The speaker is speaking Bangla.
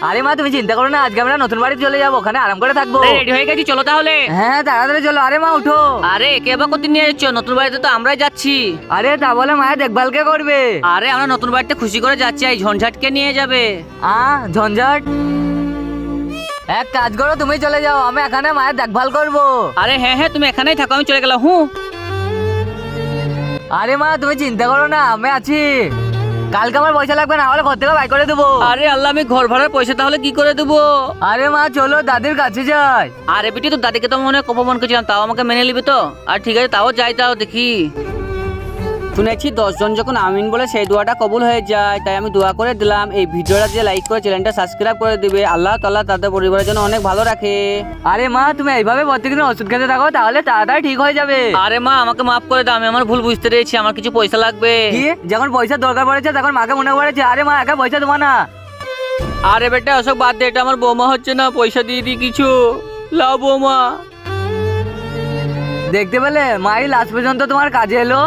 আরে মা তুমি চিন্তা করো না, আজকে আমরা নতুন বাড়ি চলে যাবো, ওখানে আরাম করে থাকবো। রেডি হয়ে গেছি, চলো তাহলে। হ্যাঁ তাড়াতাড়ি চলো। আরে মা উঠো। আরে কে বা কত নিয়ে যাচ্ছ? নতুন বাড়িতে তো আমরাই যাচ্ছি। আরে তা বলে মায়ের দেখভাল কে করবে? আরে আমরা নতুন বাড়িতে খুশি করে যাচ্ছি, এই ঝঞ্ঝাটকে নিয়ে যাবে। ঝঞ্ঝাট? এক কাজ করো, তুমি চলে যাও, আমি এখানে মায়ের দেখভাল করব। আরে হ্যাঁ হ্যাঁ, তুমি এখানেই থাকো, আমি চলে গেলাম। আরে মা তুমি চিন্তা করো না, আমি আছি। কালকে আমার পয়সা লাগবে, না হলে ঘর থেকে বাই করে দেবো। আরে আল্লাহ, আমি ঘর ভাড়ার পয়সা তাহলে কি করে দেবো? আরে মা চলো দাদির কাছে যাই। আরে বেটি, তো দাদিকে তো মনে হয় অপমান করেছিলাম, তাও আমাকে মেনে নিবি তো? আর ঠিক আছে, তাও যাই, তাও দেখি। শুনেছি 10 জন যখন আমিন বলে সেই দোয়াটা কবুল হয়ে যায়, তাই আমি দোয়া করে দিলাম এই ভিডিওটা যে লাইক করে চ্যানেলটা সাবস্ক্রাইব করে দিবে। আল্লাহ তাআলা তাদের পরিবারের জন্য অনেক ভালো রাখে। আরে মা তুমি এইভাবে প্রত্যেকদিন ওষুধ খেতে থাকো, তাহলে তাড়াতাড়ি ঠিক হয়ে যাবে। আরে মা, আমাকে মাফ করে দাও, আমি আমার ভুল বুঝতে পেরেছি, আমার কিছু পয়সা লাগবে। কি? যখন পয়সার দরকার পড়েছে তখন মাকে মনে পড়েছে? আরে মা একা পয়সা দেবো না। আরে বেটা ওসব বাদ দে, এটা আমার বৌমা হচ্ছে না, পয়সা দিয়ে দিই কিছু। লাও বৌমা। দেখতে পেলে মাই লাস্ট পর্যন্ত তোমার কাজে এলো।